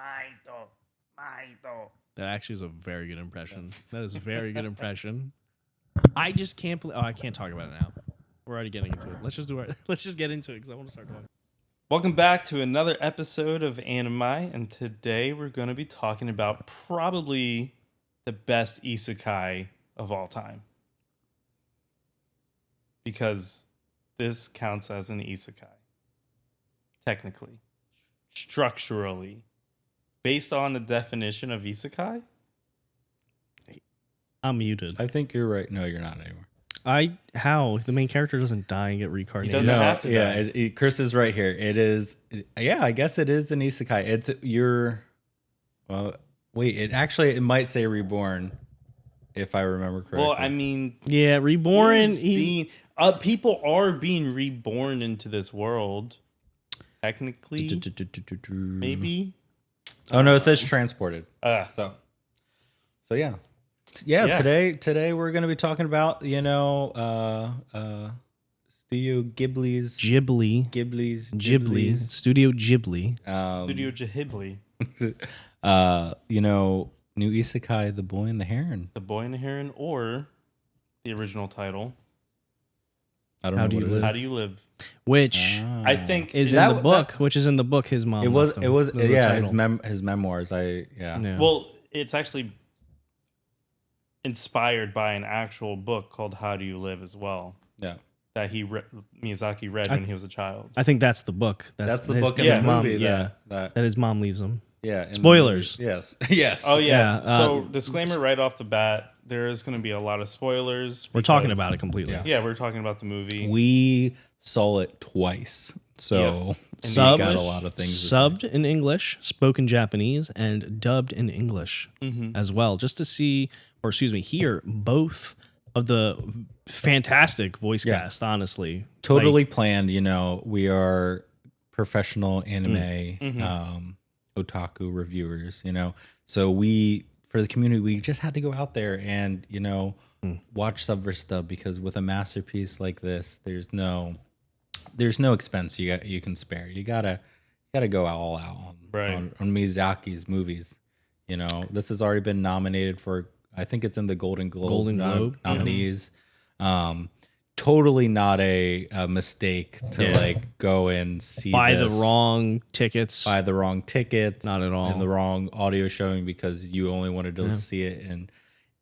Maito, Maito. That actually is a very good impression. That is a very good impression. I just can't believe. Oh, I can't talk about it now. We're already getting into it. Let's just get into it because I want to start talking. Welcome back to another episode of Anime, and today we're going to be talking about probably the best isekai of all time. Because this counts as an isekai. Technically. Structurally. Based on the definition of isekai? I'm muted. I think you're right. No, you're not anymore. How? The main character doesn't die and get reincarnated. He doesn't have to die. Yeah, Chris is right here. It is. Yeah, I guess it is an isekai. It's your. Well, wait. It might say reborn, if I remember correctly. Well, I mean, yeah, reborn. People are being reborn into this world. Technically, maybe. Oh no, it says transported. So yeah. Yeah, Yeah. today we're going to be talking about, Studio Ghibli's Studio Ghibli. Studio Ghibli. New isekai, The Boy and the Heron. The Boy and the Heron, or the original title, I don't How know do what you it is. How Do You Live? Which I think is That- in the book, which is in the book his mom It was left him. it was the yeah, title. his memoirs. Yeah. well, it's actually inspired by an actual book called How Do You Live as well, Yeah. that Miyazaki read when he was a child. I think that's the book. That's the his- book in his the mom, movie yeah, that that his mom leaves him. yeah. in the Spoilers. movie. Yes. Yes. Oh yeah. Yeah, So disclaimer right off the bat: there is going to be a lot of spoilers. We're talking because- about it completely. Yeah. Yeah, we're talking about the movie. We saw it twice. So we Subbed, got a lot of things to say. subbed in English, spoken Japanese, and dubbed in English as well, just to hear both of the fantastic voice Yeah. cast. Honestly, Totally planned. We are professional anime otaku reviewers. So for the community, we just had to go out there and watch sub versus dub, because with a masterpiece like this, there's no expense you can spare. You gotta go all out on Miyazaki's movies. This has already been nominated for. I think it's in the Golden Globe nominees. Totally not a mistake to go and see buy this. the wrong tickets. Buy the wrong tickets. Not at all. And the wrong audio showing because you only wanted to see it in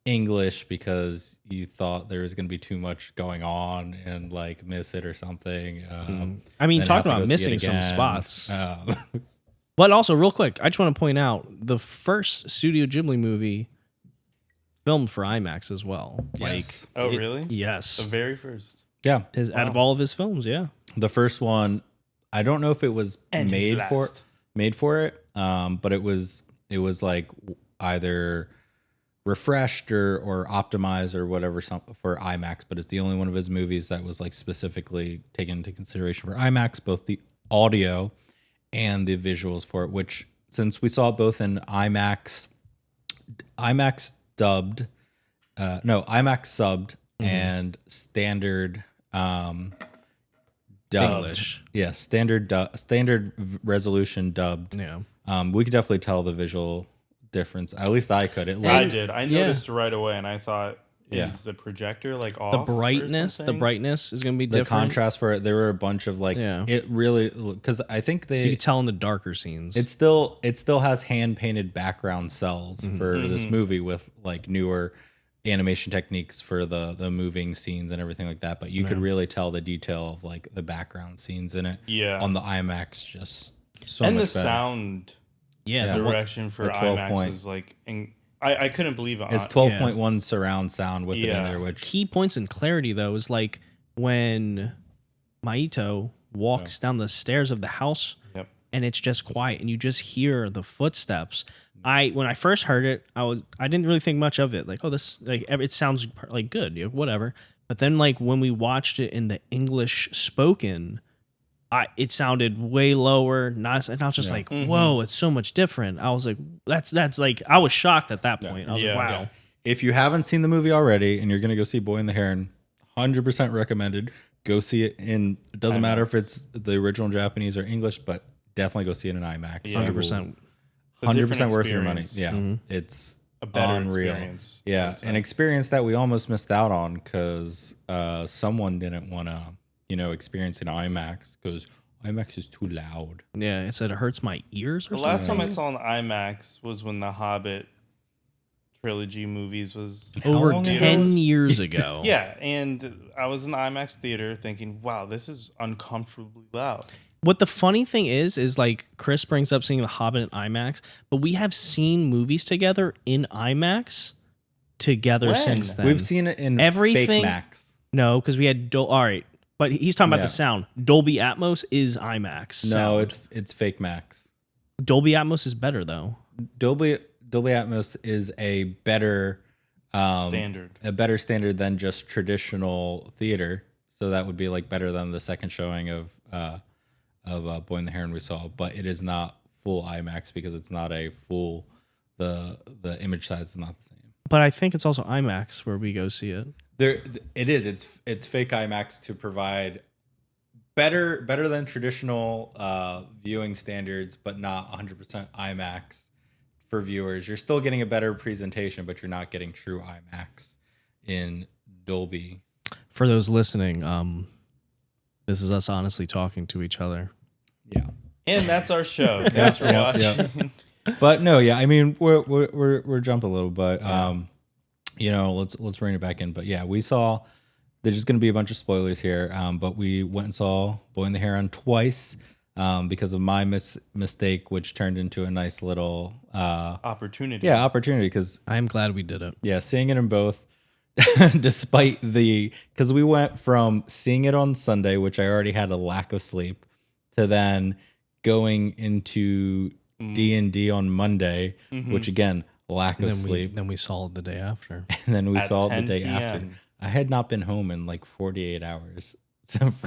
English because you thought there was going to be too much going on and miss it or something. I mean, then talking have to about go see it missing some again. spots. But also, real quick, I just want to point out the first Studio Ghibli movie filmed for IMAX as well. Yes. Oh, really? Yes. The very first. Yeah. Out of all of his films, yeah. The first one, I don't know if it was And his made for it, but it was either refreshed or optimized or whatever for IMAX. But it's the only one of his movies that was specifically taken into consideration for IMAX, both the audio and the visuals for it. Which, since we saw it both in IMAX dubbed, IMAX subbed and standard dubbed. English. Yeah, standard resolution dubbed. Yeah. We could definitely tell the visual difference. At least I could. I did. I noticed right away, and I thought, Yeah. is the projector off? The brightness is going to be the different. contrast for it. There were a bunch of it really, because I think You can tell in the darker scenes. it still has hand painted background cells for this movie with newer animation techniques for the moving scenes and everything like that. But you could really tell the detail of the background scenes in it. Yeah. On the IMAX, just so and the much better. sound yeah. direction for the 12 IMAX point. was I couldn't believe it. It's 12.1 surround sound with it in there, which Key points in clarity, though, is when Maito walks down the stairs of the house Yep. and it's just quiet and you just hear the footsteps. When I first heard it, I didn't really think much of it. It sounds good, whatever. But then when we watched it in the English spoken, it sounded way lower. And I was just whoa, it's so much different. I was like, that's I was shocked at that point. I was like, wow. Yeah. if you haven't seen the movie already and you're going to go see Boy and the Heron, 100% recommended. Go see it in, it doesn't matter if it's the original Japanese or English, but definitely go see it in IMAX. Yeah. 100%. a 100% different worth your money. experience. Yeah, it's A better unreal. experience. Yeah, I'd say. an experience that we almost missed out on because someone didn't want to, experience an IMAX because IMAX is too loud. Yeah, it said it hurts my ears or The something. last time I saw an IMAX was when the Hobbit trilogy movies was over long ago 10 was- years ago. Yeah, and I was in the IMAX theater thinking, wow, this is uncomfortably loud. What the funny thing is like Chris brings up seeing The Hobbit in IMAX, but we have seen movies together in IMAX together When? since then. We've seen it in Everything- Fake Max. No, because we had all right, but he's talking about Yeah. the sound. Dolby Atmos is IMAX. No, sound. it's Fake Max. Dolby Atmos is better though. Dolby Atmos is a better Standard. a better standard than just traditional theater. So that would be like better than the second showing of Boy and the Heron we saw, but it is not full IMAX because it's not a full the image size is not the same. But I think it's also IMAX where we go see it. It is. It's fake IMAX to provide better than traditional viewing standards, but not 100% IMAX for viewers. You're still getting a better presentation, but you're not getting true IMAX in Dolby. For those listening, this is us honestly talking to each other. Yeah. And that's our show. Thanks for yeah, watching. But no, yeah, I mean we're jumping a little, but let's rein it back in. But yeah, we saw there's just gonna be a bunch of spoilers here. But we went and saw Boy and the Heron twice because of my mistake, which turned into a nice little Opportunity. opportunity. Because I'm glad we did it. seeing it in both, despite because we went from seeing it on Sunday, which I already had a lack of sleep, to then going into D&D on Monday, which again, lack of sleep. Then we saw it the day after. And then we At saw it the 10 day after. PM. I had not been home in like 48 hours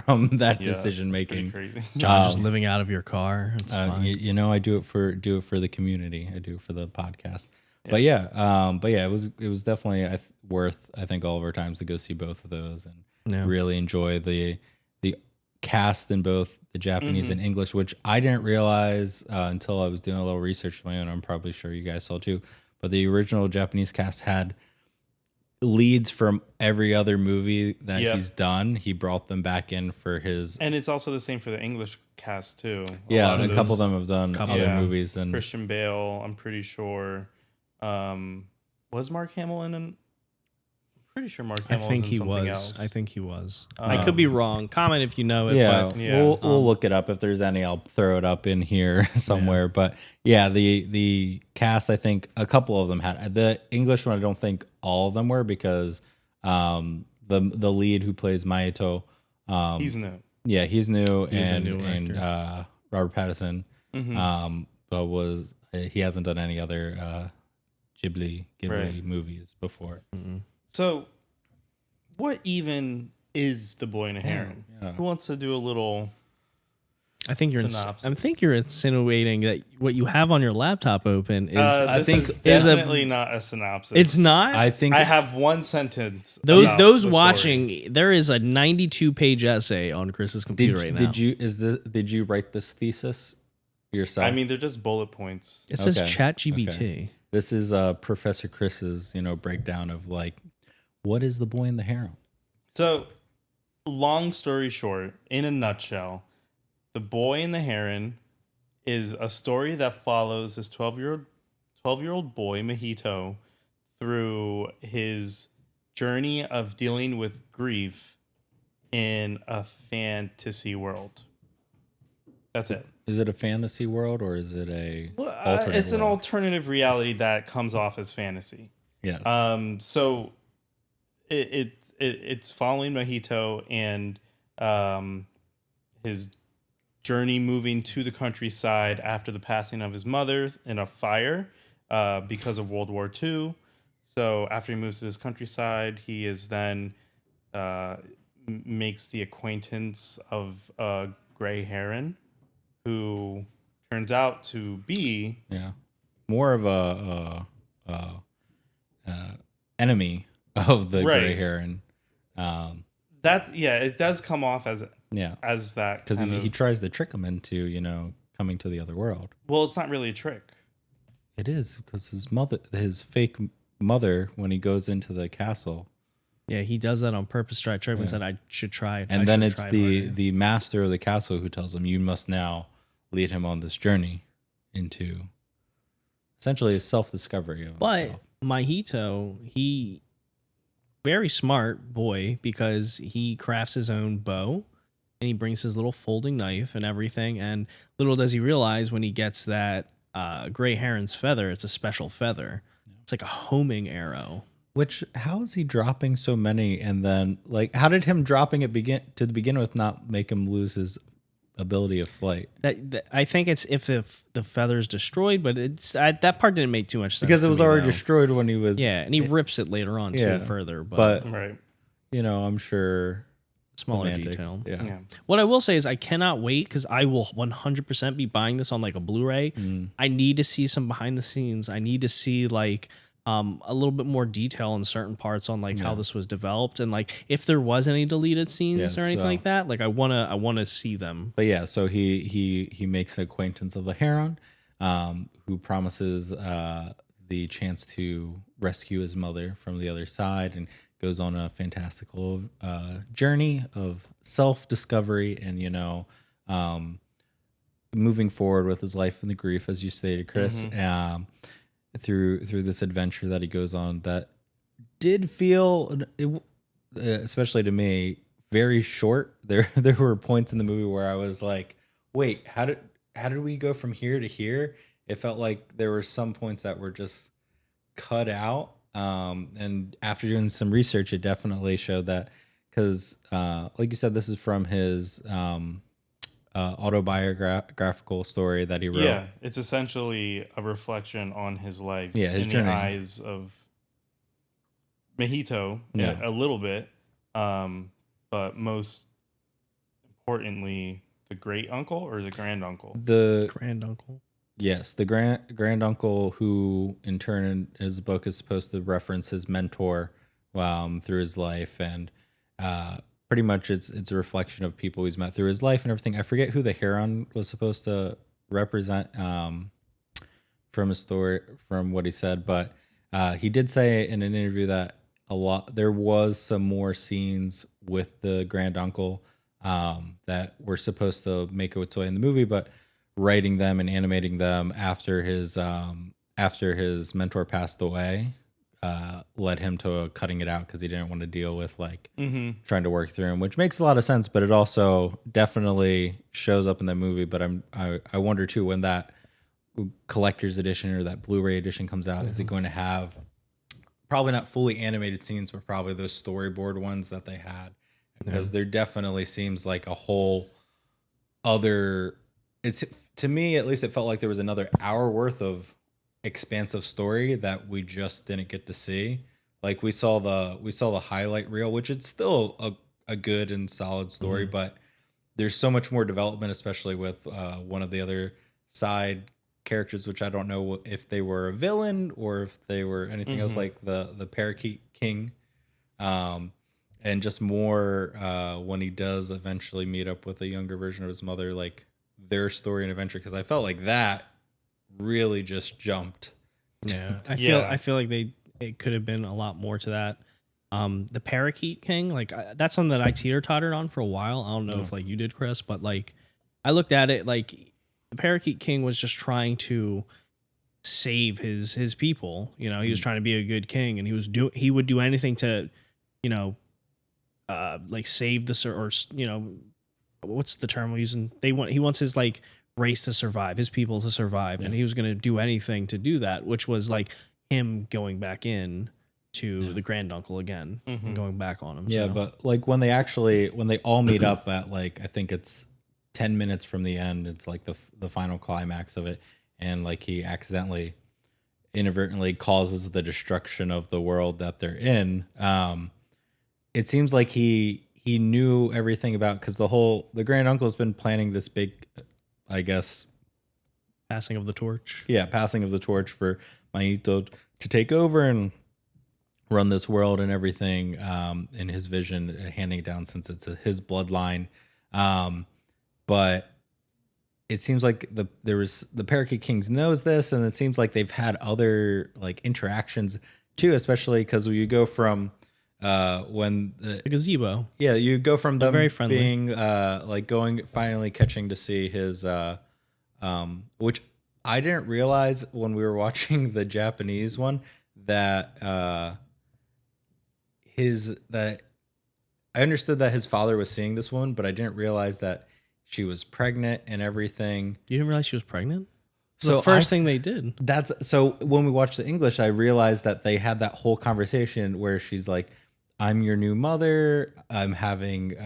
from that Yeah, decision it's pretty making. crazy. John just living out of your car. It's fine. I do it for the community. I do it for the podcast. But it was definitely worth, I think, all of our times to go see both of those and really enjoy the cast in both the Japanese and English, which I didn't realize until I was doing a little research of my own. I'm probably sure you guys saw too. But the original Japanese cast had leads from every other movie that he's done. He brought them back in for his. And it's also the same for the English cast too. A couple of them have done other movies. And Christian Bale, I'm pretty sure. Was Mark Hamill in an? I'm pretty sure Mark Hamill was in something else. I think he was. I could be wrong. Comment if you know it. Yeah, But we'll look it up. If there's any, I'll throw it up in here somewhere. But yeah, the cast, I think a couple of them had. The English one, I don't think all of them were because the lead who plays Maito, He's new. yeah, he's new. He's a and new actor. Robert Pattinson, but he hasn't done any other Ghibli Right. movies before. So, what even is the Boy and the Heron? yeah. Who wants to do a little? I think Synopsis. I think you're insinuating that what you have on your laptop open is. This think is is a- definitely not a synopsis. it's not. I think I have one sentence. those about those the watching, story. there is a 92-page essay on Chris's computer right now. did you write this thesis yourself? I mean, they're just bullet points. It says Okay. ChatGPT. Okay. This is Professor Chris's breakdown of like what is the Boy and the Heron. So, long story short, in a nutshell, The Boy and the Heron is a story that follows this 12-year-old boy, Mahito, through his journey of dealing with grief in a fantasy world. That's it. Is it a fantasy world or is it a Well, alternate it's an world? alternative reality that comes off as fantasy. Yes. So it's following Mahito and his journey moving to the countryside after the passing of his mother in a fire because of World War II. So after he moves to this countryside, he is then makes the acquaintance of a gray heron, who turns out to be yeah. More of a enemy of the Right. gray heron. it does come off as Yeah. that Because kind he of, tries to trick him into coming to the other world. well, it's not really a trick. It is because his fake mother, when he goes into the castle, Yeah, he does that on purpose. Tried trick and said, "I should try it." and then it's the master of the castle who tells him, "You must now lead him on this journey into essentially a self-discovery of But himself." Mahito, he very smart boy because he crafts his own bow and he brings his little folding knife and everything. And little does he realize when he gets that gray heron's feather, it's a special feather. It's like a homing arrow. Which, how is he dropping so many? And then, like, how did him dropping it begin with not make him lose his ability of flight? That I think it's if the feather's destroyed, but that part didn't make too much sense Because it to was me, already though. destroyed when he was. Yeah, and he rips it later on Yeah, too further, but Right. I'm sure smaller semantics, detail. Yeah. What I will say is I cannot wait because I will 100% be buying this on like a Blu-ray. I need to see some behind the scenes. I need to see like a little bit more detail in certain parts on like how this was developed and like if there was any deleted scenes or anything like that. Like I wanna see them. But yeah, so he makes the acquaintance of a Heron, who promises the chance to rescue his mother from the other side, and goes on a fantastical journey of self-discovery and moving forward with his life and the grief, as you stated, Chris. Through this adventure that he goes on, that did feel, especially to me, very short. There were points in the movie where I was like, wait, how did we go from here to here? It felt like there were some points that were just cut out. And after doing some research, it definitely showed that, because like you said, this is from his autobiographical story that he wrote. Yeah, it's essentially a reflection on his life. Yeah, his in journey. the eyes of Mahito, Yeah. a little bit, but most importantly, the great uncle or the grand uncle. The Grand uncle. Yes, the grand uncle, who in turn in his book is supposed to reference his mentor through his life, and pretty much it's a reflection of people he's met through his life and everything. I forget who the Heron was supposed to represent from his story, from what he said, but he did say in an interview that there was some more scenes with the grand uncle that were supposed to make its way in the movie, but writing them and animating them after his mentor passed away led him to cutting it out, because he didn't want to deal with trying to work through him, which makes a lot of sense, but it also definitely shows up in that movie. But I wonder too, when that collector's edition or that Blu-ray edition comes out, is it going to have probably not fully animated scenes, but probably those storyboard ones that they had? Because there definitely seems like a whole other, it's, to me at least, it felt like there was another hour worth of expansive story that we just didn't get to see. Like we saw the highlight reel, which it's still a good and solid story, but there's so much more development, especially with one of the other side characters, which I don't know if they were a villain or if they were anything else, like the Parakeet King, and just more when he does eventually meet up with a younger version of his mother, like their story and adventure, because I felt like that really just jumped. Yeah, I feel like it could have been a lot more to that. The Parakeet King, like that's something that I teeter-tottered on for a while. I don't know if like you did, Chris, but like I looked at it like the Parakeet King was just trying to save his people. You know, he was trying to be a good king, and he would do anything to, like save or what's the term we're using? He wants his like race to survive, his people to survive, and he was going to do anything to do that, which was like him going back in to the grand uncle again and going back on him. Yeah, so. but like when they all meet up at like, I think it's 10 minutes from the end, it's like the final climax of it, and like he accidentally inadvertently causes the destruction of the world that they're in. It seems like he knew everything about, because the grand uncle's been planning this big, I guess, Passing of the torch. Yeah, passing of the torch for Mahito to take over and run this world and everything, in his vision, handing it down since it's his bloodline. But it seems like the Parakeet Kings knows this, and it seems like they've had other like interactions too, especially because you go from when The gazebo. yeah, you go from them very friendly. being like going finally catching to see his which I didn't realize when we were watching the Japanese one that that I understood that his father was seeing this woman, but I didn't realize that she was pregnant and everything. You didn't realize she was pregnant? So The first thing they did. That's so when we watched the English, I realized that they had that whole conversation where she's like, "I'm your new mother. We're having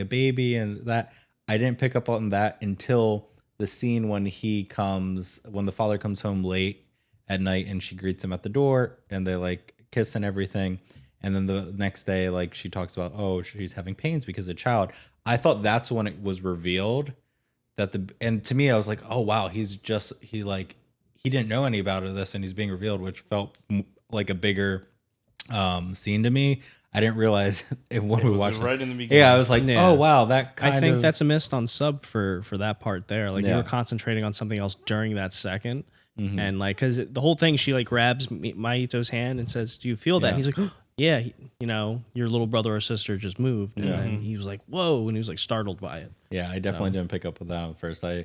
a baby," and that I didn't pick up on that until the scene when the father comes home late at night and she greets him at the door and they like kiss and everything. And then the next day, like she talks about, oh, she's having pains because of a child. I thought that's when it was revealed and to me, I was like, oh wow, he didn't know any about this and he's being revealed, which felt like a bigger scene to me. I didn't realize when we watched right in the beginning. Yeah, I was like, Yeah. oh wow, that I think that's a missed on sub for that part there. Like you Yeah. were concentrating on something else during that second. And like, cause the whole thing, she like grabs Mahito's hand and says, do you feel that? Yeah. And he's like, oh, yeah, your little brother or sister just moved. And then he was like, whoa. And he was like startled by it. Yeah, I definitely didn't pick up on that at first. I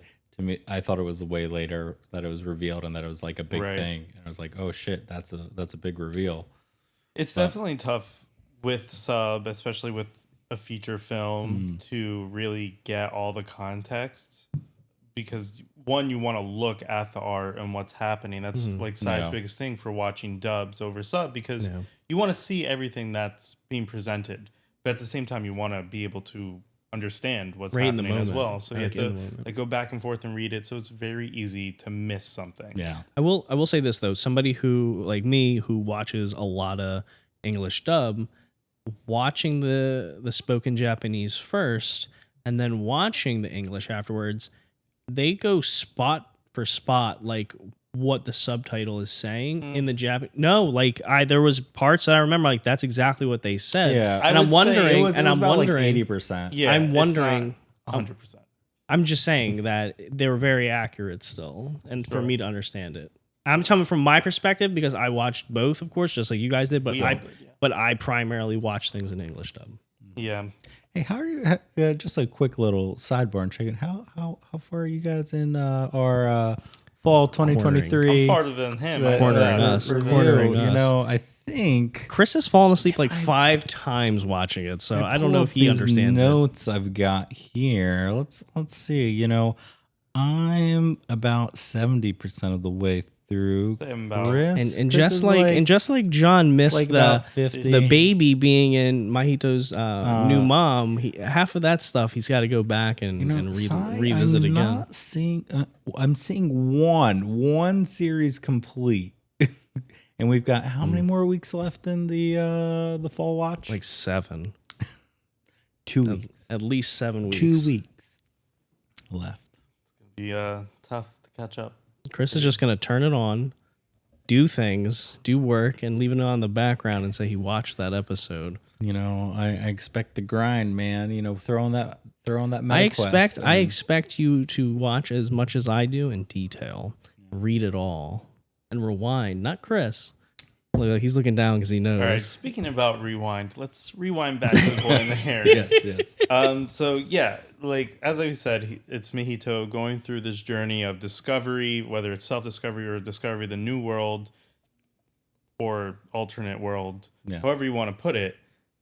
thought it was way later that it was revealed and that it was like a big thing. And I was like, oh shit, that's a big reveal. It's definitely tough with sub, especially with a feature film, to really get all the context. Because one, you want to look at the art and what's happening. That's like Sai's biggest thing for watching dubs over sub, because you want to see everything that's being presented, but at the same time, you want to be able to understand what's happening as well. So you have to like go back and forth and read it. So it's very easy to miss something. Yeah. I will say this though, somebody who like me who watches a lot of English dub, watching the spoken Japanese first and then watching the English afterwards, they go spot for spot like what the subtitle is saying in the Japanese. No, like there was parts that I remember like that's exactly what they said. Yeah. And I'm wondering, and I'm wondering, 80%. Yeah, I'm wondering, 100%. I'm just saying that they were very accurate still, and for me to understand it. I'm coming from my perspective because I watched both, of course, just like you guys did. But We all did, yeah. but I primarily watch things in English dub. Yeah. Hey, how are you? Just a quick little sidebar and checking. How far are you guys in our fall 2023? I'm farther than him. Cornering us. review? Cornering You us. know, I think Chris has fallen asleep like 5 times watching it, so I don't know if he these understands it. notes I've got here. Let's see. You know, I'm about 70% of the way through. Same about- Chris, And Chris just is like just like John missed like about 50. the baby being in Mahito's new mom, half of that stuff he's got to go back and revisit I'm again. Not seeing, I'm seeing one series complete, and we've got how many more weeks left in the fall watch? Like 7, 2 weeks. at least 7 weeks. 2 weeks left. Be tough to catch up. Chris is just gonna turn it on, do things, do work, and leave it on the background and say he watched that episode. You know, I expect the grind, man. You know, throw on that I expect you to watch as much as I do in detail, read it all, and rewind. Not Chris. Look, he's looking down because he knows. All right. Speaking about rewind, let's rewind back to the boy in the hair. yes. So yeah, like as I said, it's Mahito going through this journey of discovery, whether it's self-discovery or discovery of the new world or alternate world, however you want to put it.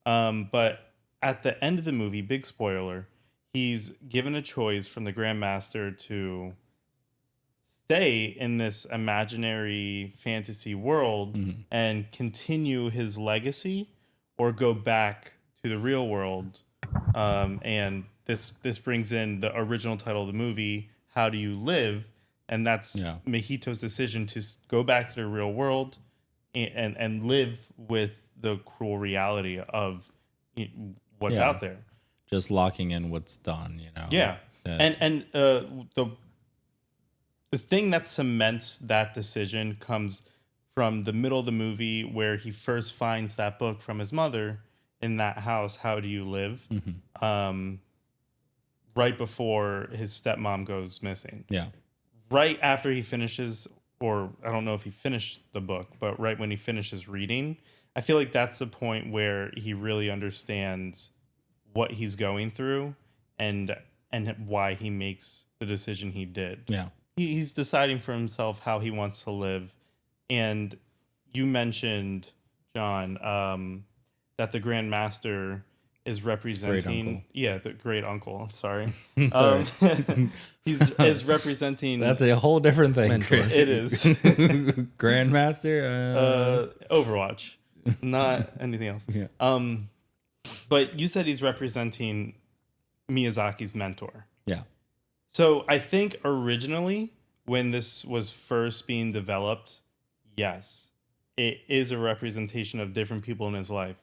But at the end of the movie, big spoiler, he's given a choice from the Grandmaster to stay in this imaginary fantasy world and continue his legacy, or go back to the real world. And this brings in the original title of the movie, How Do You Live? And that's Mahito's decision to go back to the real world and live with the cruel reality of what's out there. Just locking in what's done, you know. Yeah. And the thing that cements that decision comes from the middle of the movie, where he first finds that book from his mother in that house, How Do You Live? right before his stepmom goes missing. Yeah. Right after he finishes, or I don't know if he finished the book, but right when he finishes reading, I feel like that's the point where he really understands what he's going through and why he makes the decision he did. Yeah. He's deciding for himself how he wants to live. And you mentioned, John, that the Grand Master is representing the great uncle. I'm sorry. Sorry. Is representing. That's a whole different thing, Chris. It is. Grandmaster? Overwatch, not anything else. Yeah. But you said he's representing Miyazaki's mentor. Yeah. So I think originally when this was first being developed, yes, it is a representation of different people in his life.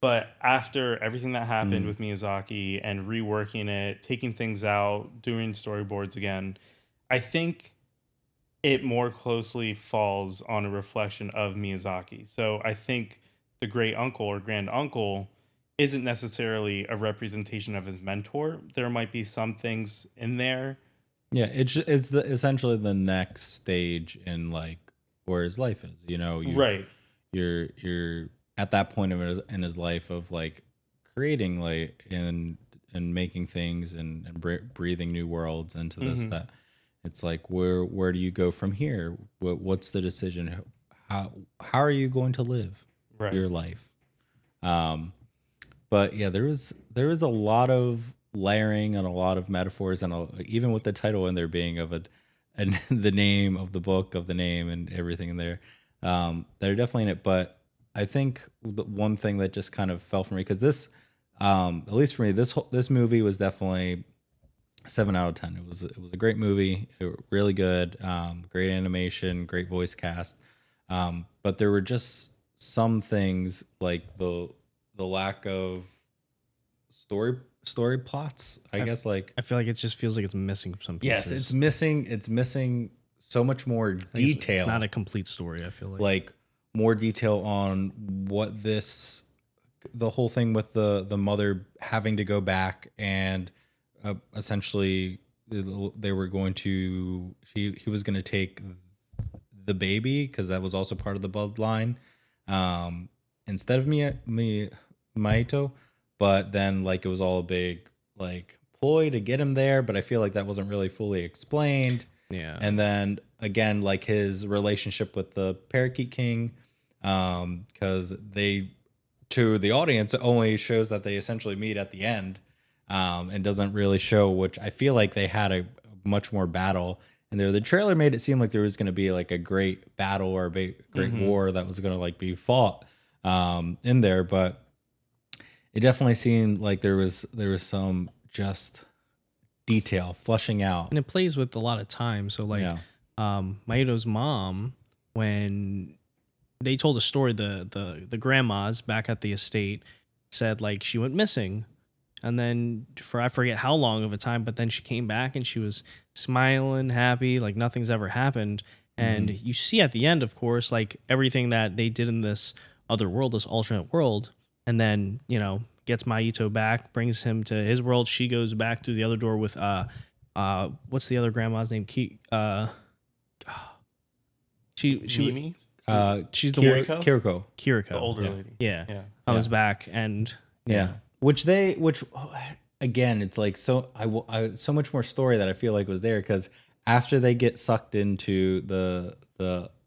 But after everything that happened with Miyazaki and reworking it, taking things out, doing storyboards again, I think it more closely falls on a reflection of Miyazaki. So I think the great uncle or grand uncle isn't necessarily a representation of his mentor. There might be some things in there. Yeah, it's essentially the next stage in like where his life is. You know, Right. You're at that point in his life of like creating like and making things and breathing new worlds into this. That it's like where do you go from here? What's the decision? How are you going to live your life? But yeah, there was a lot of layering and a lot of metaphors, and even with the title in there being of the name of the book, of the name and everything in there, they're definitely in it. But I think the one thing that just kind of fell for me, because this, at least for me, this movie was definitely 7 out of 10. It was a great movie, really good, great animation, great voice cast. But there were just some things like the lack of story plots, I guess. Like, I feel like it just feels like it's missing some pieces. yes, it's missing so much more detail. It's not a complete story, I feel like more detail on what the whole thing with the mother having to go back and essentially they were going to he was going to take the baby, because that was also part of the bloodline, instead of Maito, but then like it was all a big like ploy to get him there, but I feel like that wasn't really fully explained. Yeah. And then again, like his relationship with the Parakeet King, because to the audience, it only shows that they essentially meet at the end, and doesn't really show, which I feel like they had a much more battle. And the trailer made it seem like there was going to be like a great battle or a great war that was going to like be fought in there, but it definitely seemed like there was some just detail flushing out, and it plays with a lot of time. So like, Maito's mom, when they told a story, the grandmas back at the estate said like she went missing, and then for I forget how long of a time, but then she came back and she was smiling, happy, like nothing's ever happened. And you see at the end, of course, like everything that they did in this other world, this alternate world, and then, you know, gets Maito back, brings him to his world. She goes back through the other door with what's the other grandma's name? Mimi? She's the Kiriko? Kiriko, The older lady. Yeah. Comes back and which again, it's like so much more story that I feel like was there, because after they get sucked into the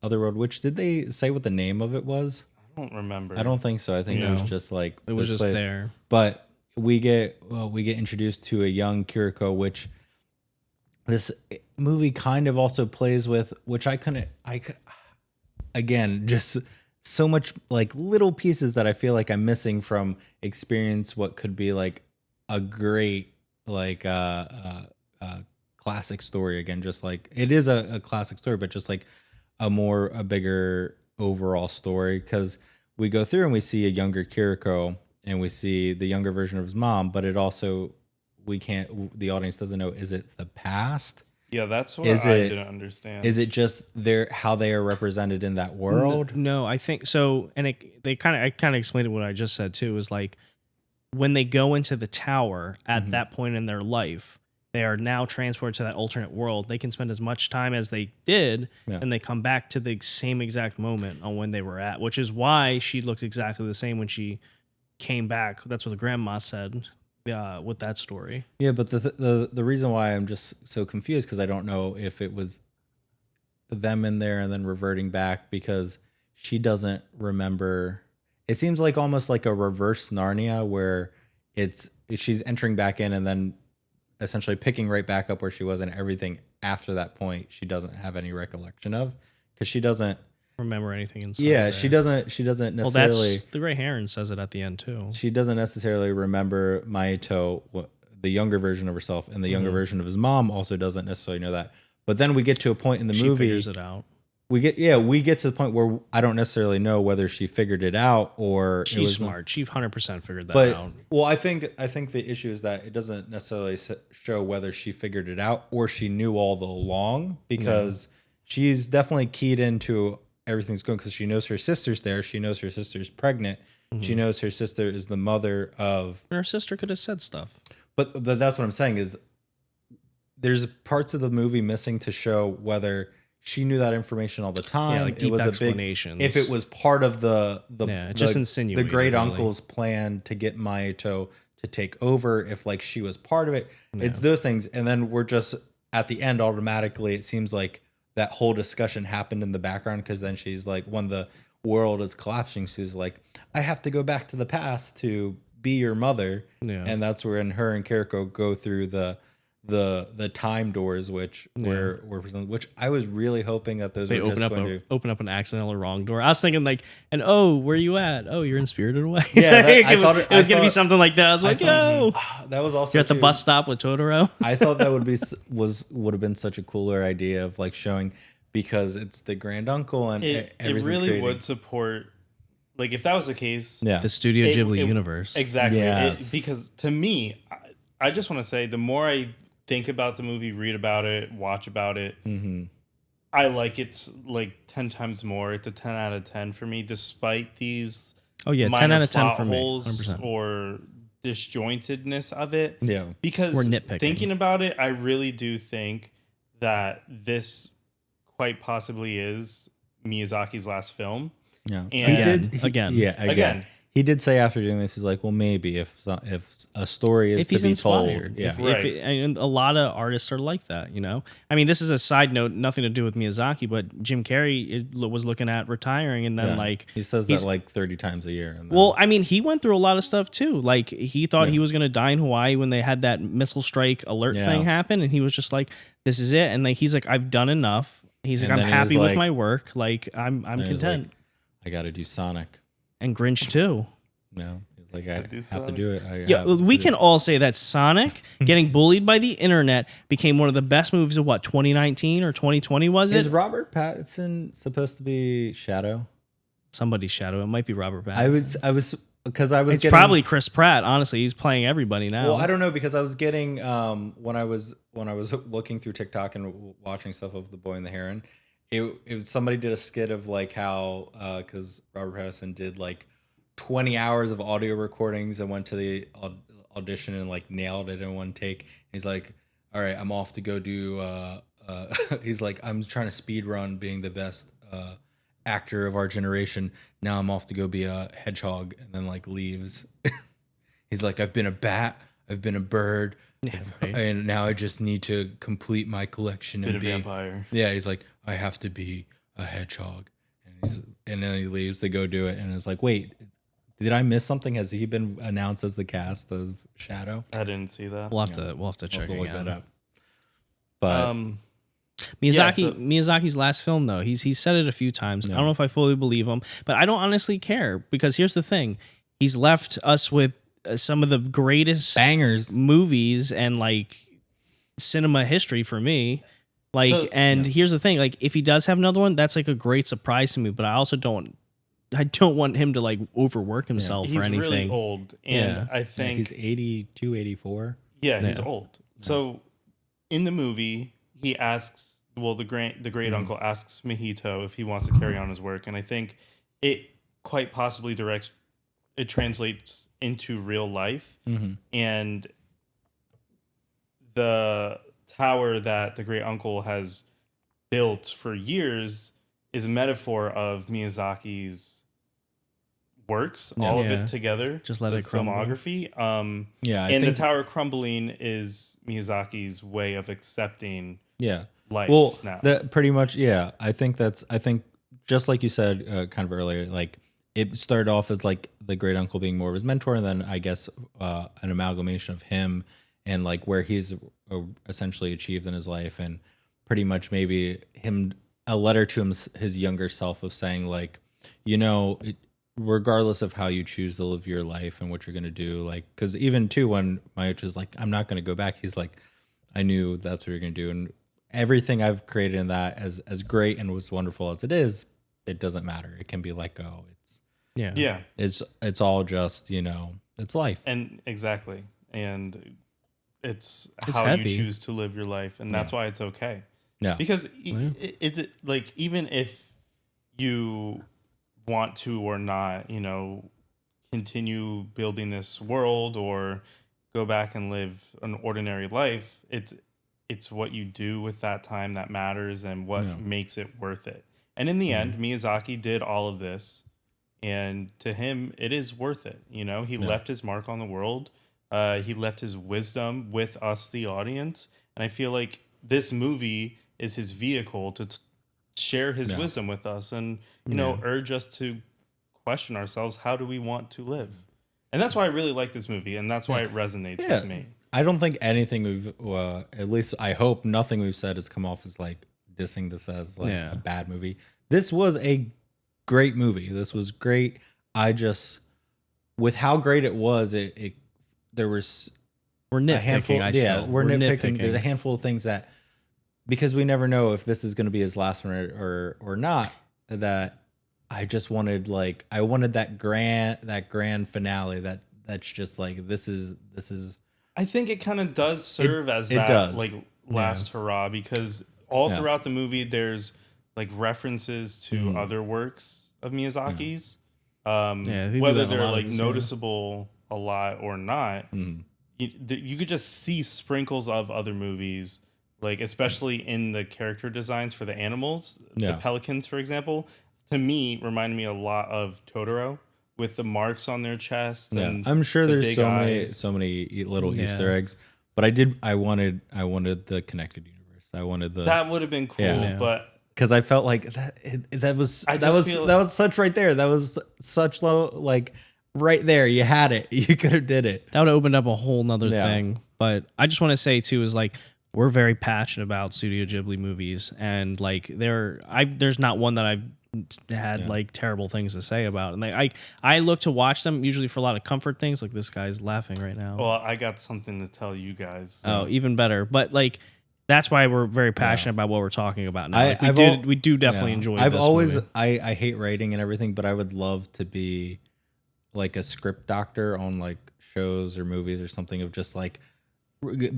other world, which did they say what the name of it was? I don't remember. I don't think so. I think it was just like it was just place. there. But we get introduced to a young Kiriko, which this movie kind of also plays with, which again, just so much like little pieces that I feel like I'm missing from experience what could be like a great like classic story. Again, just like it is a classic story, but just like a bigger overall story, because we go through and we see a younger Kiriko and we see the younger version of his mom, but it also the audience doesn't know, is it the past? Yeah, that's what I didn't understand. Is it just how they are represented in that world? No, I think so. And I kind of explained it what I just said too, is like when they go into the tower at that point in their life, they are now transported to that alternate world. They can spend as much time as they did, and they come back to the same exact moment on when they were at, which is why she looked exactly the same when she came back. That's what the grandma said with that story. Yeah, but the reason why I'm just so confused because I don't know if it was them in there and then reverting back because she doesn't remember. It seems like almost like a reverse Narnia where she's entering back in and then essentially picking right back up where she was, and everything after that point she doesn't have any recollection of because she doesn't remember anything inside. Yeah, there. she doesn't necessarily. Well, that's the Gray Heron says it at the end too. She doesn't necessarily remember Maito, the younger version of herself, and the younger version of his mom also doesn't necessarily know that. But then we get to a point in the movie. She figures it out. We get to the point where I don't necessarily know whether she figured it out or she's smart. She 100% figured that out. Well, I think the issue is that it doesn't necessarily show whether she figured it out or she knew all along because she's definitely keyed into everything's going because she knows her sister's there. She knows her sister's pregnant. She knows her sister is the mother of. Her sister could have said stuff. But that's what I'm saying is there's parts of the movie missing to show whether she knew that information all the time. Yeah, like deep it was explanations. If it was part of the just insinuated, the great really. uncle's plan to get Maito to take over, if like she was part of it, it's those things. And then we're just at the end automatically. It seems like that whole discussion happened in the background because then she's like, when the world is collapsing, she's like, I have to go back to the past to be your mother. Yeah. And that's when her and Kiriko go through the time doors, which were presented, which I was really hoping that those they were just going to open up an accidental wrong door. I was thinking like, and where you at? Oh, you're in Spirited Away. Yeah, I thought it was going to be something like that. I was like, yo, that was also you're at the bus stop with Totoro. I thought that would have been such a cooler idea of like showing because it's the grand uncle and it really would support. Like if that was the case, the Studio Ghibli universe. Exactly. Yes. Because to me, I just want to say the more I think about the movie, read about it, watch about it, I like it like 10 times more. It's a 10 out of 10 for me, despite these 10 out of 10 for me, holes 100%. or disjointedness of it. Yeah. Because we're nitpicking. Thinking about it, I really do think that this quite possibly is Miyazaki's last film. Yeah. And again. He did say after doing this, he's like, well, maybe if a story is to be inspired. told. Yeah. And a lot of artists are like that, you know? I mean, this is a side note, nothing to do with Miyazaki, but Jim Carrey was looking at retiring and then like... He says that like 30 times a year. And well, I mean, he went through a lot of stuff too. Like he thought he was going to die in Hawaii when they had that missile strike alert thing happen. And he was just like, this is it. And like, he's like, I've done enough. He's like, I'm happy with my work. Like I'm content. Like, I got to do Sonic. And Grinch too. No, it's like I have to do it. We can all say that Sonic getting bullied by the internet became one of the best movies of 2019 or 2020 was it? Is Robert Pattinson supposed to be Shadow? Somebody's Shadow. It might be Robert Pattinson. I was It's probably Chris Pratt. Honestly, he's playing everybody now. Well, I don't know because I was getting when I was looking through TikTok and watching stuff of The Boy and the Heron. It was somebody did a skit of like how because Robert Pattinson did like 20 hours of audio recordings and went to the audition and like nailed it in one take. He's like, all right, I'm off to go do he's like, I'm trying to speed run being the best actor of our generation. Now I'm off to go be a hedgehog, and then like leaves. He's like, I've been a bat, I've been a bird, and now I just need to complete my collection and be a vampire. Yeah, he's like, I have to be a hedgehog, and then he leaves to go do it, and it's like, wait, did I miss something? Has he been announced as the cast of Shadow? I didn't see that. We'll have to check look that up. But Miyazaki's last film though, he's said it a few times. I don't know if I fully believe him, but I don't honestly care because here's the thing: he's left us with some of the greatest bangers movies and like cinema history for me. Like, here's the thing: like, if he does have another one, that's like a great surprise to me. But I also don't want him to like overwork himself or anything. He's really old, and I think he's 82, 84. Yeah, he's old. So in the movie, he asks, the great uncle asks Mahito if he wants to carry on his work, and I think it quite possibly directs it translates into real life. And the tower that the great uncle has built for years is a metaphor of Miyazaki's works, all of Yeah. it together. Just let with it crumble. filmography. Yeah, I And think the tower crumbling is Miyazaki's way of accepting yeah. life Well, now. that pretty much, yeah. I think just like you said kind of earlier, like it started off as like the great uncle being more of his mentor, and then I guess an amalgamation of him and like where he's essentially achieved in his life, and pretty much maybe him a letter to his younger self of saying like, regardless of how you choose to live your life and what you're gonna do, like because even too when Mayuch was like, I'm not gonna go back, he's like, I knew that's what you're gonna do, and everything I've created in that, as great and as wonderful as it is, it doesn't matter. It can be let go. Yeah. It's all just it's life. And exactly. And it's It's how heavy. you choose to live your life. And that's why it's okay. Yeah, Because is it like, even if you want to or not, continue building this world or go back and live an ordinary life, it's what you do with that time that matters and what makes it worth it. And in the end, Miyazaki did all of this, and to him, it is worth it. He left his mark on the world. He left his wisdom with us, the audience. And I feel like this movie is his vehicle to share his wisdom with us and, urge us to question ourselves. How do we want to live? And that's why I really like this movie. And that's why it resonates with me. I don't think anything we've, at least I hope nothing we've said has come off as like dissing this as like a bad movie. This was a great movie. This was great. I just, with how great it was, there was We're nitpicking. a handful. We're nitpicking. There's a handful of things that, because we never know if this is going to be his last one or not, that I just wanted I wanted that grand finale that's just like this is. I think it kind of does serve as it that does. last hurrah, because all throughout the movie there's like references to other works of Miyazaki's, they do whether that in a they're lot of like his, noticeable a lot or not. You could just see sprinkles of other movies, like especially in the character designs for the animals. The pelicans, for example, to me reminded me a lot of Totoro, with the marks on their chest. Yeah, And I'm sure there's big so eyes. many little Easter eggs, but I wanted the connected universe. I wanted That would have been cool, but because I felt like that was such right there. That was such low, like right there. You had it. You could have did it. That would have opened up a whole nother thing. But I just want to say too is like we're very passionate about Studio Ghibli movies, and like there's not one that I've had like terrible things to say about, and I look to watch them usually for a lot of comfort things. Like this guy's laughing right now. Well, I got something to tell you guys. Oh, even better. But like that's why we're very passionate about what we're talking about now. Like, we do definitely enjoy. I've this always movie. I hate writing and everything, but I would love to be like a script doctor on like shows or movies or something, of just like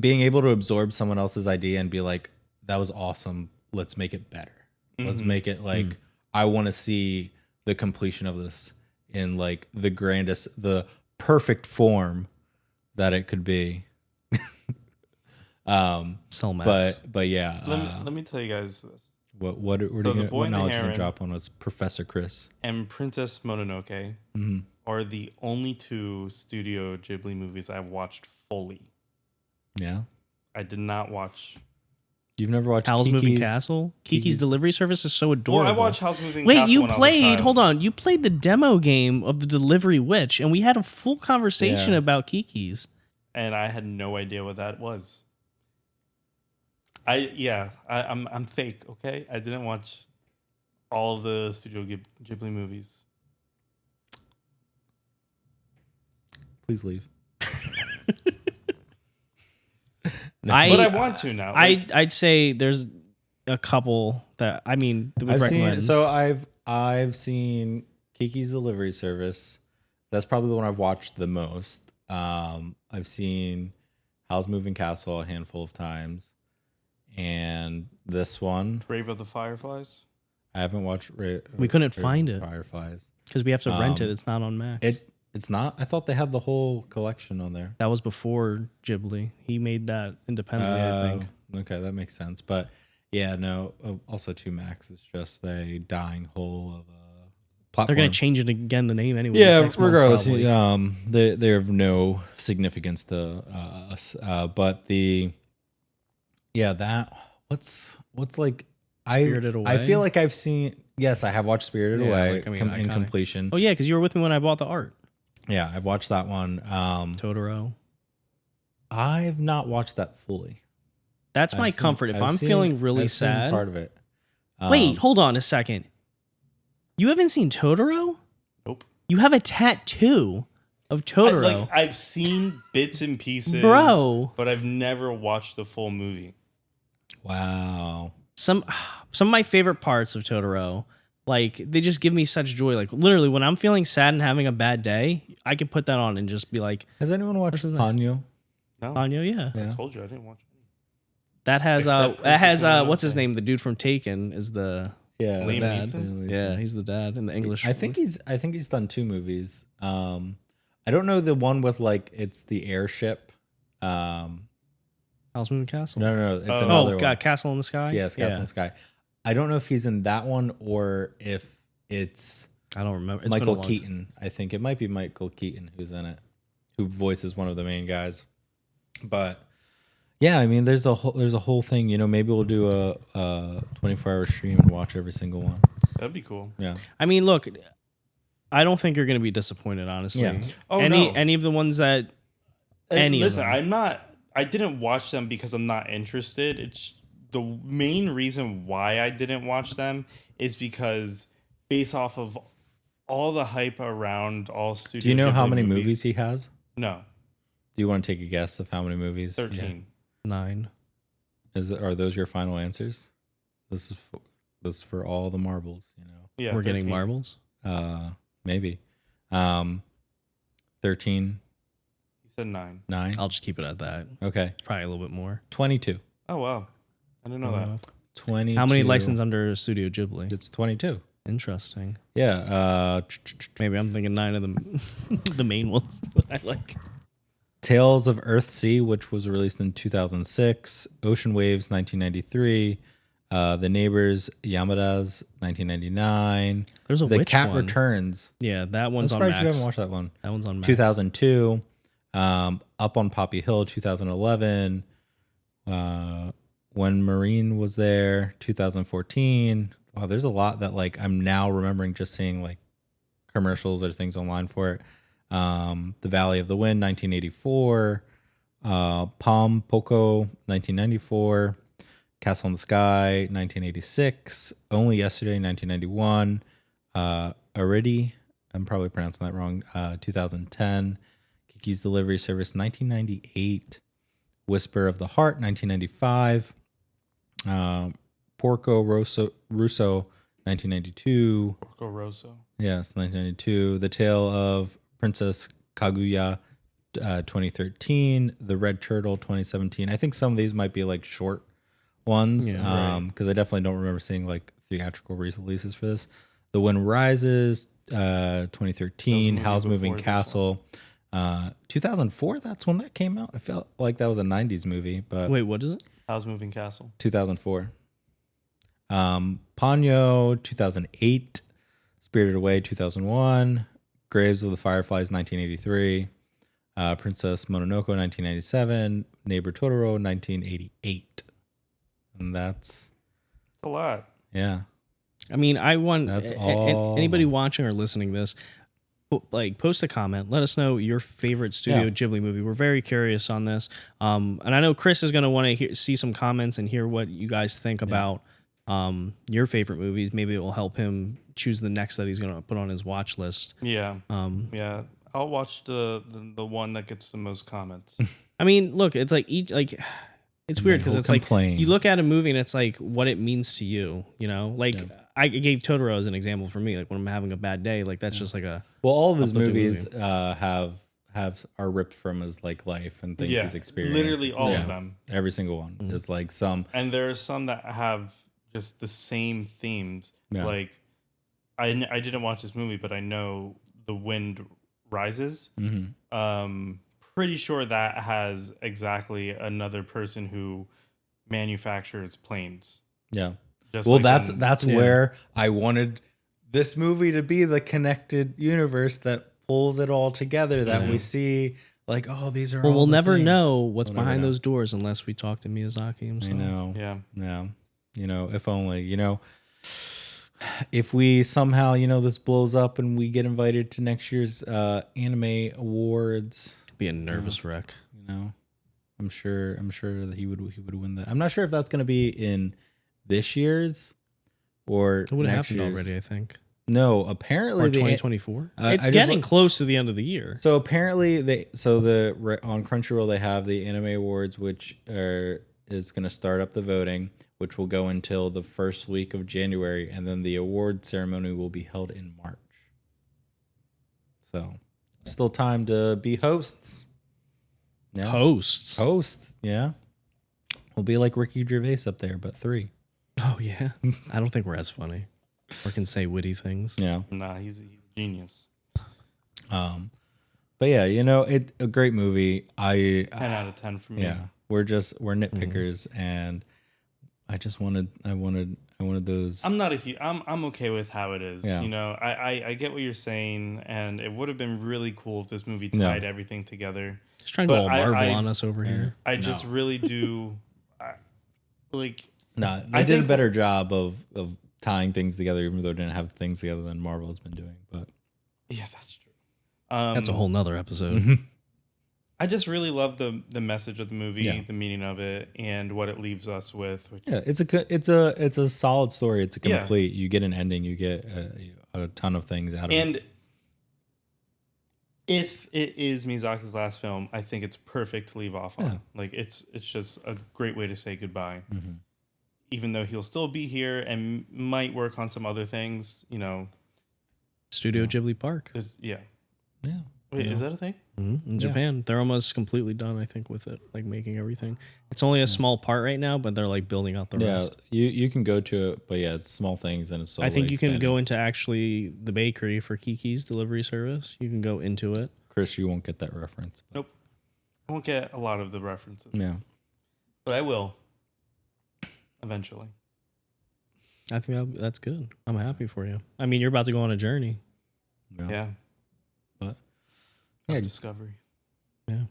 being able to absorb someone else's idea and be like, that was awesome. Let's make it better. Let's make it like. I want to see the completion of this in like the perfect form that it could be. So much. But yeah. Let me tell you guys this. What Boy knowledge and the are you gonna Heron drop on us, Professor Chris? And Princess Mononoke are the only two Studio Ghibli movies I've watched fully. Yeah. I did not watch. You've never watched Howl's Kiki's Moving Castle? Kiki's Delivery Service is so adorable. Well, I watched Howl's Moving Wait, Castle. you when I was a played? child. Hold on. You played the demo game of the Delivery Witch, and we had a full conversation about Kiki's. And I had no idea what that was. I'm fake. Okay, I didn't watch all of the Studio Ghibli movies. Please leave. But I want to now. I'd say there's a couple that that we've recommended. I've seen Kiki's Delivery Service. That's probably the one I've watched the most. I've seen Howl's Moving Castle a handful of times, and this one, Brave of the Fireflies. I haven't watched. We couldn't find it Fireflies because we have to rent it. It's not on Max. It's not. I thought they had the whole collection on there. That was before Ghibli. He made that independently, I think. Okay, that makes sense. But yeah, no. Also, 2 Max is just a dying hole of a platform. They're gonna change it again, the name anyway. Yeah, next month, regardless, probably. they're of no significance to us. But that what's like Spirited Away? I feel like I've seen. Yes, I have watched Spirited Yeah, Away like, I mean, in iconic. completion. Oh yeah, because you were with me when I bought the art. Yeah, I've watched that one. Totoro. I've not watched that fully. That's my comfort. If I'm feeling really I've seen sad. part of it. Wait, hold on a second. You haven't seen Totoro? Nope. You have a tattoo of Totoro. I've seen bits and pieces, Bro. but I've never watched the full movie. Wow. Some of my favorite parts of Totoro, like they just give me such joy. Like literally, when I'm feeling sad and having a bad day, I can put that on and just be like, Has anyone watched is nice. Ponyo? No, Ponyo, yeah. Yeah. I told you I didn't watch it. That has Except Princess Mononoke. what's his name? The dude from Taken is the Yeah. Liam dad. Neeson? Yeah, he's the dad in the English. I think he's done 2 movies. I don't know the one with like it's the airship. House Moving Castle. No, it's Oh. another Oh, one. God, Castle in the Sky. Yes, Castle in the Sky. I don't know if he's in that one or if it's I don't remember. It's been a Michael long time. Keaton. I think it might be Michael Keaton who's in it, who voices one of the main guys. But yeah, I mean, there's a whole thing. You know, maybe we'll do a 24-hour stream and watch every single one. That'd be cool. Yeah. I mean, look, I don't think you're going to be disappointed, honestly. Yeah. Oh, any of the ones that any Listen, of them. I didn't watch them because I'm not interested. It's the main reason why I didn't watch them is because based off of all the hype around all Studio Do you know how Ghibli many movies he has? No, Do you want to take a guess of how many movies? 13. 9. Are those your final answers? This is for all the marbles, you know. Yeah, We're getting 13. marbles. Maybe. 13, He said 9. 9. I'll just keep it at that. Okay. Probably a little bit more. 22. Oh wow, I didn't know that. 22. How many licenses under Studio Ghibli? It's 22. Interesting. Yeah. Maybe I'm thinking 9 of them, the main ones that I like. Tales of Earthsea, which was released in 2006. Ocean Waves, 1993. The Neighbors, Yamada's, 1999. There's a The witch Cat one. Returns. Yeah, that I'm one's on surprised Max. you haven't watched that one. That one's on Max. 2002. Up on Poppy Hill, 2011. When Marine was there, 2014. Wow, there's a lot that like I'm now remembering just seeing like commercials or things online for it. The Valley of the Wind, 1984. Palm Poco, 1994. Castle in the Sky, 1986. Only Yesterday, 1991. Already, I'm probably pronouncing that wrong. 2010. Kiki's Delivery Service, 1998. Whisper of the Heart, 1995. Porco Rosso, 1992. Porco Rosso. Yes, 1992. The Tale of Princess Kaguya, 2013. The Red Turtle, 2017. I think some of these might be like short ones, Yeah, because I definitely don't remember seeing like theatrical releases for this. The Wind Rises, 2013. movie Howl's Moving before this Castle, 2004. That's when that came out. I felt like that was a 90s movie, but Wait, what is it? How's Moving Castle? 2004. Ponyo, 2008. Spirited Away, 2001. Graves of the Fireflies, 1983. Princess Mononoke, 1997. Neighbor Totoro, 1988. And that's A lot. yeah. I mean, I want That's all. anybody watching or listening to this, like post a comment. Let us know your favorite Studio Yeah. Ghibli movie. We're very curious on this. And I know Chris is going to want to see some comments and hear what you guys think about your favorite movies. Maybe it will help him choose the next that he's going to put on his watch list. Yeah. Yeah. I'll watch the one that gets the most comments. I mean, look, it's like each like it's And weird then because he'll it's like complain. you look at a movie and it's like what it means to you. You know, like Yeah. I gave Totoro as an example for me. Like when I'm having a bad day, like that's just like a Well, all of his uplifting movies are ripped from his like life and things Yeah, he's experienced. literally all Yeah. of them. Every single one Mm-hmm. is like some. And there are some that have just the same themes. Yeah. Like, I didn't watch this movie, but I know The Wind Rises. Mm-hmm. Pretty sure that has exactly another person who manufactures planes. Yeah. Just Well, like that's Yeah. where I wanted this movie to be, the connected universe that pulls it all together. That we see, like, oh, these are. Well, all we'll the never things. know what's We'll never behind know. those doors unless we talk to Miyazaki himself. I know. Yeah. Yeah. If only. If we somehow, this blows up and we get invited to next year's anime awards, Be a nervous wreck. I'm sure that he would win that. I'm not sure if that's going to be in this year's or It would have next happened year's. already, I think. No, apparently Or the 2024. I It's just getting looked- close to the end of the year. So apparently on Crunchyroll they have the Anime Awards, which is going to start up the voting, which will go until the first week of January, and then the award ceremony will be held in March. So still time to be hosts. Yeah. Hosts. Yeah. We'll be like Ricky Gervais up there, but 3. Oh, yeah. I don't think we're as funny or can say witty things. Yeah. Nah, he's a genius. But yeah, a great movie. 10 out of 10 for me. Yeah, we're nitpickers, and I wanted those. I'm not a huge. I'm okay with how it is. Yeah. I get what you're saying, and it would have been really cool if this movie tied everything together. Just trying to go But all Marvel on us over here. I just really do, like. No, I they did a think- better job of tying things together, even though they didn't have things together than Marvel has been doing. But Yeah, that's true. That's a whole nother episode. I just really love the message of the movie, Yeah. the meaning of it, and what it leaves us with. Which yeah, it's a solid story. It's a Yeah. complete. You get an ending. You get a ton of things out of it. And if it is Miyazaki's last film, I think it's perfect to leave off on. Yeah. Like it's just a great way to say goodbye. Mm-hmm. Even though he'll still be here and might work on some other things, Studio Ghibli Park. yeah. Yeah. Wait, is that a thing? In Yeah. Japan. They're almost completely done, I think, with it, like making everything. It's only a small part right now, but they're like building out the Yeah, rest. you can go to it, but yeah, it's small things and it's slowly I think you can expanding. go into actually the bakery for Kiki's delivery service. You can go into it. Chris, you won't get that reference. But Nope. I won't get a lot of the references, yeah. but I will eventually. I think that's good. I'm happy for you. I mean, you're about to go on a journey. Yeah. But Of yeah, discovery. Yeah.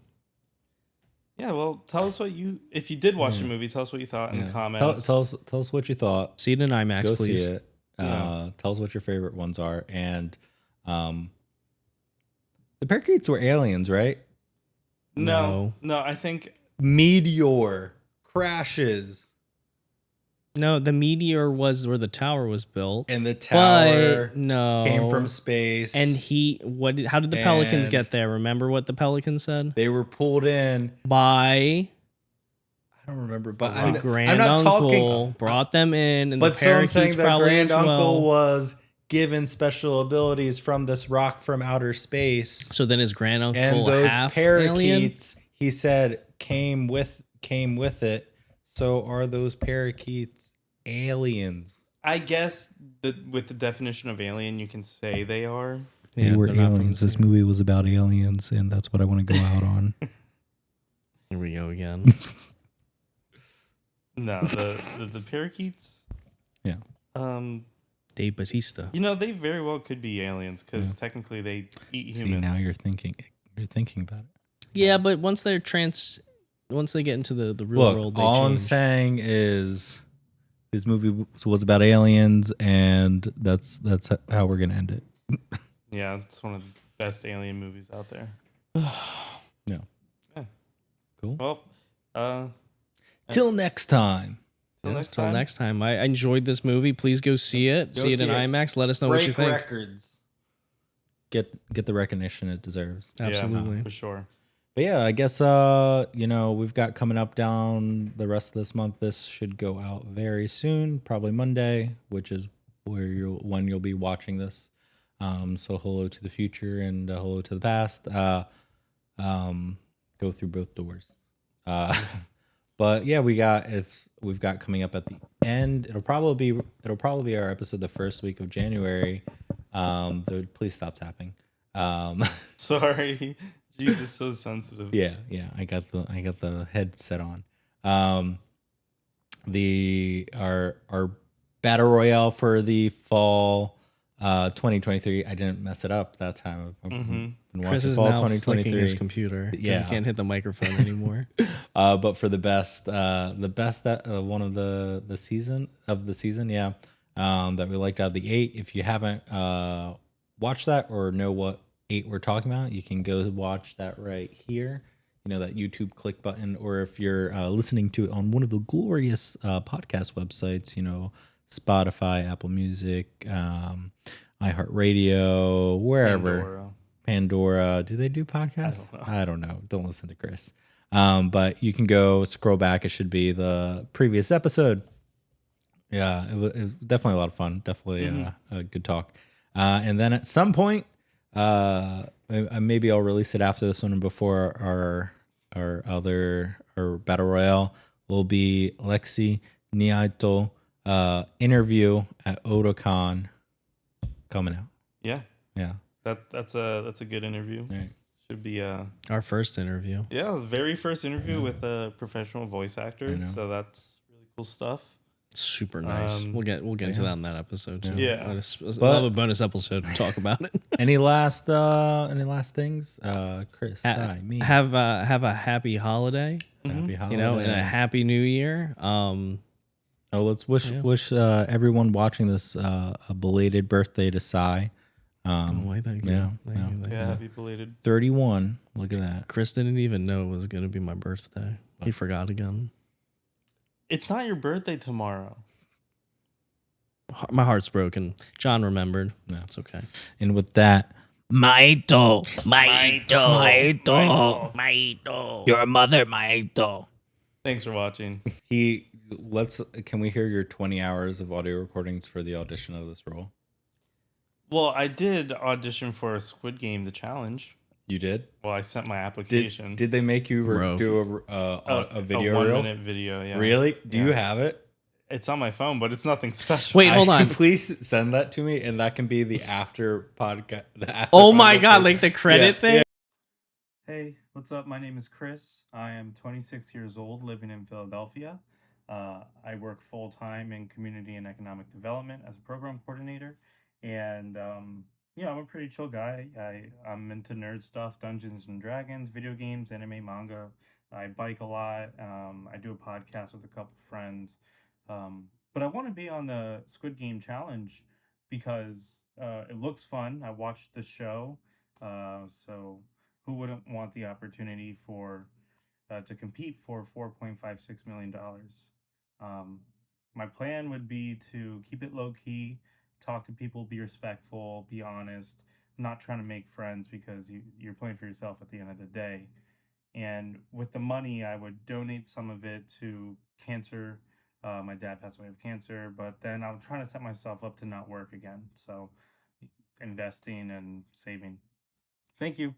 Yeah, well, tell us if you did watch the movie, tell us what you thought in the comments. Tell us what you thought. See it in IMAX, Go please. see it. Yeah. Tell us what your favorite ones are. And the parakeets were aliens, right? No, I think Meteor crashes, No, the meteor was where the tower was built. and the tower But no. came from space. And how did the pelicans And- get there? Remember what the pelican said? they were pulled in. By I don't remember, but the I'm grand not uncle talking. brought them in, and But the so I'm parakeets saying the probably grand as uncle well. was given special abilities from this rock from outer space, So then his grand uncle and those half alien? parakeets, he said, came with it. So are those parakeets aliens? I guess with the definition of alien, you can say they are. Yeah, they're not from the This same- movie was about aliens, and that's what I want to go out on. Here we go again. No, the parakeets. Yeah. Dave Batista. They very well could be aliens because technically they eat See, humans. now you're thinking about it. Yeah, but once they get into the real Look, world, they all I'm change. saying is this movie was about aliens, and that's how we're gonna end it. Yeah, it's one of the best alien movies out there. Yeah. Yeah. Cool. Well, Till next time. till Yes, next till time. next time. I enjoyed this movie. Please go see it. Go See it in see it. IMAX. Let us know what you think. records. Get the recognition it deserves. Absolutely. Yeah, for sure. But yeah, I guess we've got coming up down the rest of this month. This should go out very soon, probably Monday, which is when you'll be watching this. So hello to the future and hello to the past. Go through both doors. But yeah, we've got coming up at the end. It'll probably be our episode the first week of January. Please stop tapping. Sorry. Jesus, so sensitive. yeah, I got the headset on. Um, our battle royale for the fall 2023. I didn't mess it up that time. I've been Chris watching is fall now flicking his 2023. computer. 'Cause Yeah. he can't hit the microphone anymore. But for the best that one of the season, yeah, that we liked out of the 8. If you haven't watched that or know what 8 we're talking about, you can go watch that right here. You know, that YouTube click button, or if you're listening to it on one of the glorious podcast websites, you know, Spotify, Apple Music, iHeartRadio, wherever. Pandora. Do they do podcasts? I don't know. Don't listen to Chris. But you can go scroll back. It should be the previous episode. Yeah, it was definitely a lot of fun. Definitely a good talk. And then at some point, maybe I'll release it after this one and before our battle royale will be Lexi Niaito interview at Otakon coming out. Yeah. Yeah. That's a good interview. Right. Should be Our first interview. yeah, the very first interview with a professional voice actor. know. So that's really cool stuff. Super nice. We'll get into that in that episode too. Yeah. We'll have a bonus episode to talk about it. Any last things? Chris, hi, me. Have a happy holiday. Happy holiday. You know, and a happy new year. Let's wish everyone watching this a belated birthday to Sai. Thank you. Thank you. Happy belated. 31. Look at that. Chris didn't even know it was going to be my birthday. He forgot again. It's not your birthday tomorrow. My heart's broken. John remembered. No. It's okay. And with that, Maito. Your mother, Maito. Thanks for watching. Can we hear your 20 hours of audio recordings for the audition of this role? Well, I did audition for a Squid Game, the challenge. You did? Well, I sent my application. Did they make you do a video reel? 1-minute video, yeah. Really? Do you have it? It's on my phone, but it's nothing special. Wait, hold on. Please send that to me, and that can be the after podcast. Oh my god, like the credit thing? Yeah. Hey, what's up? My name is Chris. I am 26 years old, living in Philadelphia. I work full-time in community and economic development as a program coordinator. And, I'm a pretty chill guy. I'm into nerd stuff, Dungeons and Dragons, video games, anime, manga. I bike a lot. I do a podcast with a couple friends. But I want to be on the Squid Game challenge because it looks fun. I watched the show. So who wouldn't want the opportunity to compete for $4.56 million? My plan would be to keep it low key, talk to people, be respectful, be honest, not trying to make friends because you're playing for yourself at the end of the day. And with the money, I would donate some of it to cancer. My dad passed away of cancer, but then I'm trying to set myself up to not work again. So investing and saving. Thank you.